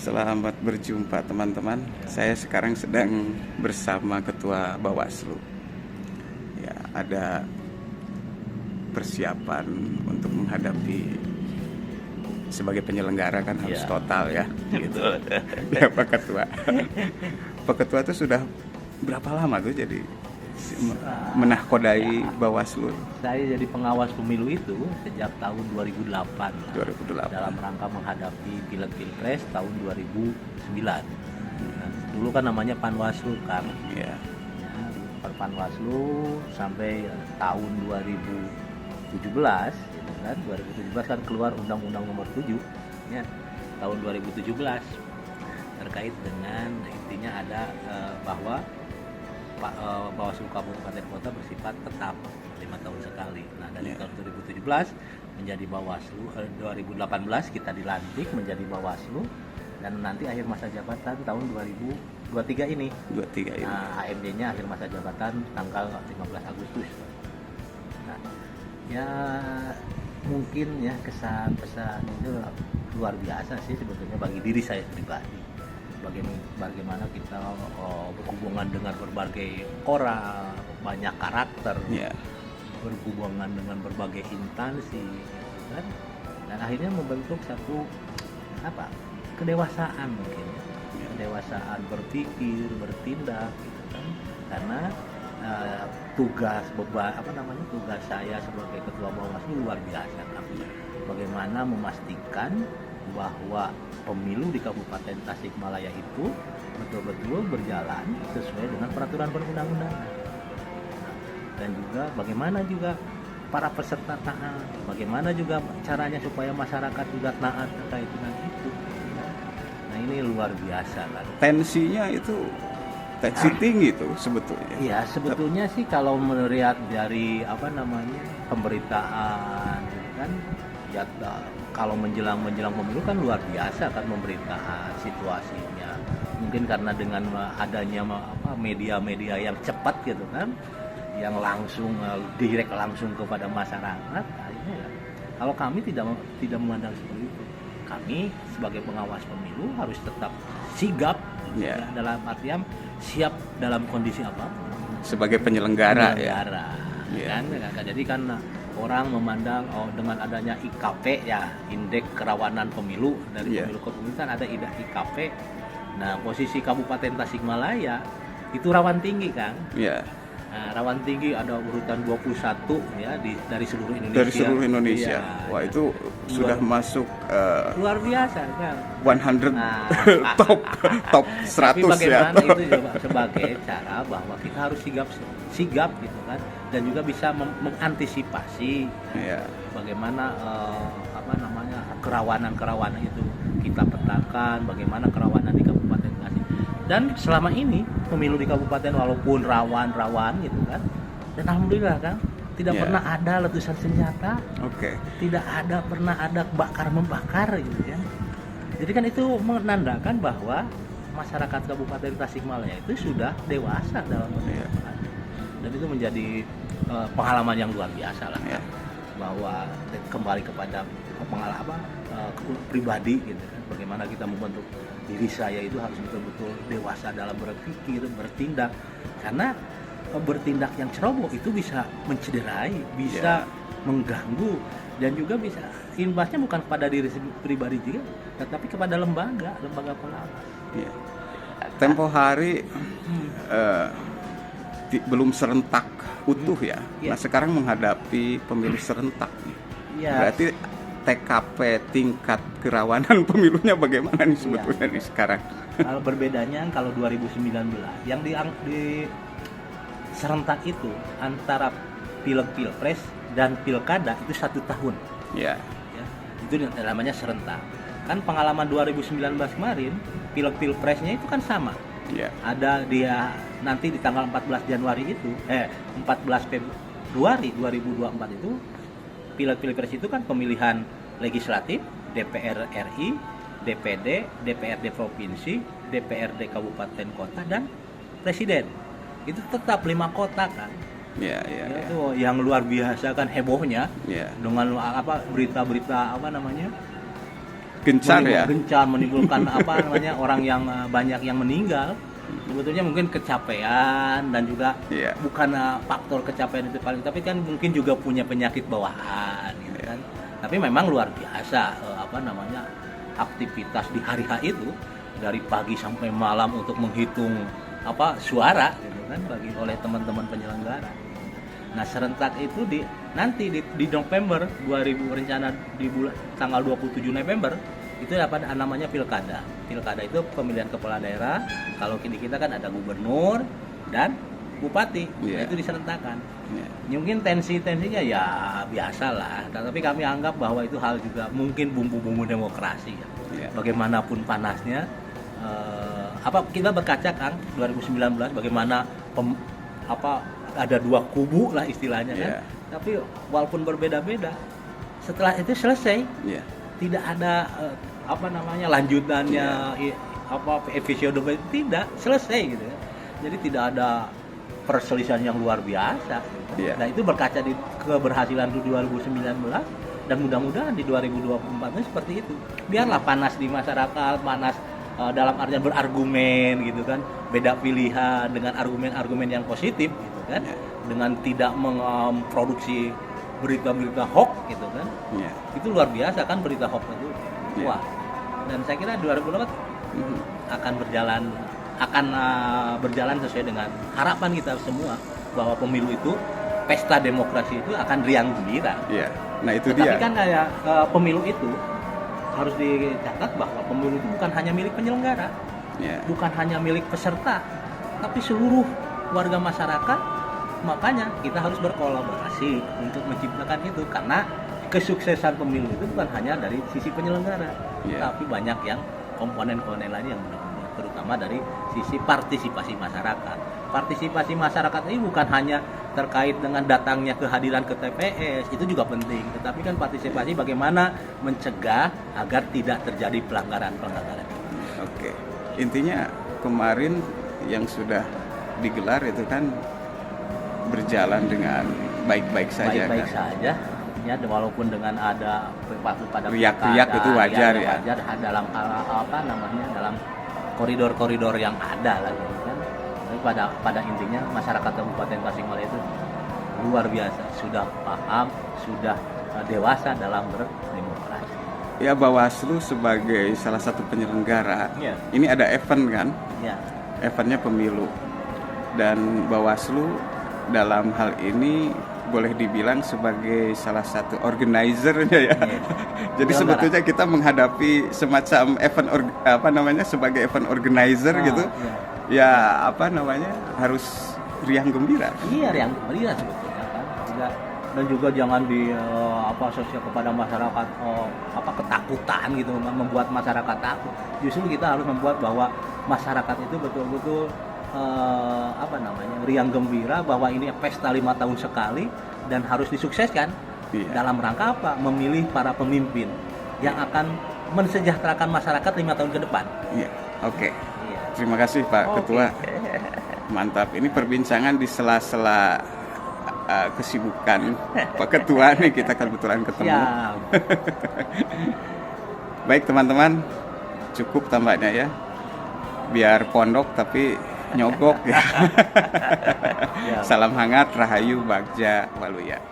Selamat berjumpa teman-teman. Saya sekarang sedang bersama Ketua Bawaslu. Ya, ada persiapan untuk menghadapi sebagai penyelenggara kan harus total ya. Gitu. Ya Pak Ketua. Pak Ketua itu sudah berapa lama tuh jadi menahkodai Bawaslu? Saya jadi pengawas pemilu itu sejak tahun 2008. 2008. Dalam rangka menghadapi pileg pilpres tahun 2009. Nah, dulu kan namanya Panwaslu kan. Ya. Ya, Panwaslu sampai tahun 2017, gitu kan. 2017 kan keluar Undang-Undang Nomor 7 ya, tahun 2017 terkait dengan intinya ada bahwa Bawaslu Kabupaten Kota bersifat tetap 5 tahun sekali. Nah, dari tahun 2017 menjadi Bawaslu, 2018 kita dilantik menjadi Bawaslu, dan nanti akhir masa jabatan tahun 2023 ini. 23 ini. Nah, AMD-nya akhir masa jabatan tanggal 15 Agustus. Nah, ya mungkin ya kesan pesan itu luar biasa sih sebetulnya bagi diri saya pribadi. Bagaimana kita berhubungan dengan berbagai orang, banyak karakter, berhubungan dengan berbagai instansi, gitu kan? Dan akhirnya membentuk satu kedewasaan mungkin, kedewasaan berpikir, bertindak, gitu kan? Karena tugas saya sebagai ketua Bawaslu luar biasa kan? Bagaimana memastikan bahwa pemilu di Kabupaten Tasikmalaya itu betul-betul berjalan sesuai dengan peraturan perundang-undangan. Dan juga bagaimana juga para peserta taat, bagaimana juga caranya supaya masyarakat juga taat terkait dengan itu. Nah, ini luar biasa kan. Tensinya itu tensi tinggi tuh sebetulnya. Iya, sebetulnya sih kalau melihat dari pemberitaan gitu kan, ya kalau menjelang pemilu kan luar biasa kan pemberitaan situasinya. Mungkin karena dengan adanya media-media yang cepat gitu kan, yang langsung direct langsung kepada masyarakat, akhirnya ya, kalau kami tidak memandang seperti itu. Kami sebagai pengawas pemilu harus tetap sigap, ya, dalam artian siap dalam kondisi apapun. Sebagai penyelenggara. Kan? Jadi kan orang memandang dengan adanya IKP ya, indeks kerawanan pemilu dari pemilu ke pemilu kan ada IKP. Nah, posisi Kabupaten Tasikmalaya itu rawan tinggi kan? Iya. Nah, rawan tinggi ada urutan 21 ya dari seluruh Indonesia. Dari seluruh Indonesia. Ya, wah, itu sudah masuk luar biasa kan. 100 top 100 tapi bagaimana ya. itu juga sebagai cara bahwa kita harus sigap gitu kan, dan juga bisa mengantisipasi bagaimana kerawanan itu kita petakan, bagaimana kerawanan di Kabupaten Tasik. Dan selama ini pemilu di kabupaten walaupun rawan gitu kan, dan alhamdulillah kan tidak pernah ada letusan senjata, tidak pernah ada bakar membakar gitu ya. Jadi kan itu menandakan bahwa masyarakat Kabupaten Tasikmalaya itu sudah dewasa dalam pemerintahan. Dan itu menjadi pengalaman yang luar biasa lah, bahwa kembali kepada pengalaman pribadi gitu kan, bagaimana kita membentuk diri saya itu harus betul-betul dewasa dalam berpikir, bertindak, karena bertindak yang ceroboh itu bisa mencederai, bisa mengganggu, dan juga bisa imbasnya bukan kepada diri pribadi juga, tetapi kepada lembaga pengawas. Tempo hari belum serentak utuh ya. Nah, sekarang menghadapi pemilu serentak nih. Berarti TKP tingkat kerawanan pemilunya bagaimana nih sebetulnya nih sekarang? Kalau berbedanya kalau 2019 yang di serentak itu antara pileg pilpres dan pilkada itu 1 tahun. Itu namanya serentak. Kan pengalaman 2019 kemarin pileg pilpresnya itu kan sama. Ada dia nanti di tanggal 14 Januari itu 14 Februari 2024 itu pileg pilpres itu kan pemilihan legislatif, DPR RI, DPD, DPRD provinsi, DPRD kabupaten kota, dan presiden. Itu tetap 5 kota kan. Itu yang luar biasa kan hebohnya dengan berita-berita gencar ya. Gencar menimbulkan apa namanya orang yang banyak yang meninggal. Sebetulnya mungkin kecapean dan juga bukan faktor kecapean itu paling, tapi kan mungkin juga punya penyakit bawaan gitu kan. Tapi memang luar biasa apa namanya aktivitas di hari H itu dari pagi sampai malam untuk menghitung apa suara gitu kan bagi oleh teman-teman penyelenggara. Nah, serentak itu nanti di November 2000 rencana di bulan tanggal 27 November itu dapat namanya pilkada. Pilkada itu pemilihan kepala daerah. Kalau di kita kan ada gubernur dan bupati. Nah, itu diserentakkan. Mungkin tensinya ya biasalah. Tapi kami anggap bahwa itu hal juga mungkin bumbu-bumbu demokrasi ya. Bagaimanapun panasnya kita berkaca Kang 2019 bagaimana ada dua kubu lah istilahnya kan. Tapi walaupun berbeda-beda setelah itu selesai tidak ada lanjutannya episode tidak selesai gitu ya. Jadi tidak ada perselisihan yang luar biasa. Nah, itu berkaca di keberhasilan 2019 dan mudah-mudahan di 2024 seperti itu. Biarlah panas di masyarakat, panas dalam artian berargumen gitu kan, beda pilihan dengan argumen-argumen yang positif gitu kan, dengan tidak memproduksi berita-berita hoax gitu kan. Itu luar biasa kan berita hoax itu. Wah. Dan saya kira 2024 akan berjalan sesuai dengan harapan kita semua bahwa pemilu itu pesta demokrasi itu akan riang gembira. Nah, itu Tetapi dia. kan kayak pemilu itu harus dicatat bahwa pemilu itu bukan hanya milik penyelenggara, bukan hanya milik peserta, tapi seluruh warga masyarakat. Makanya kita harus berkolaborasi untuk menciptakan itu, karena kesuksesan pemilu itu bukan hanya dari sisi penyelenggara, tapi banyak yang komponen-komponen lain yang mendukungnya, terutama dari sisi partisipasi masyarakat. Partisipasi masyarakat ini bukan hanya terkait dengan datangnya kehadiran ke TPS, itu juga penting, tetapi kan partisipasi bagaimana mencegah agar tidak terjadi pelanggaran-pelanggaran. Oke. Intinya kemarin yang sudah digelar itu kan berjalan dengan baik-baik saja. Baik-baik saja. Ya, walaupun dengan ada pada riak-riak itu wajar ya. Wajar dalam dalam koridor-koridor yang ada lah gitu kan. Tapi pada intinya masyarakat Kabupaten Tasikmalaya itu luar biasa, sudah paham, sudah dewasa dalam berdemokrasi. Ya, Bawaslu sebagai salah satu penyelenggara, ini ada event kan? Eventnya pemilu. Dan Bawaslu dalam hal ini boleh dibilang sebagai salah satu organizer-nya ya. Jadi sebetulnya kita menghadapi semacam event sebagai event organizer gitu. Ya harus riang gembira. Iya, riang gembira sebetulnya kan. Dan juga jangan sosial kepada masyarakat ketakutan gitu, membuat masyarakat takut. Justru kita harus membuat bahwa masyarakat itu betul-betul riang gembira bahwa ini pesta 5 tahun sekali dan harus disukseskan. Dalam rangka apa? Memilih para pemimpin yang akan mensejahterakan masyarakat 5 tahun ke depan. Oke. Terima kasih Pak Ketua. Mantap. Ini perbincangan di sela-sela kesibukan Pak Ketua nih, kita kebetulan ketemu. Baik teman-teman, cukup tampaknya ya. Biar pondok tapi nyogok ya. Salam hangat, Rahayu, Bagja, Waluya.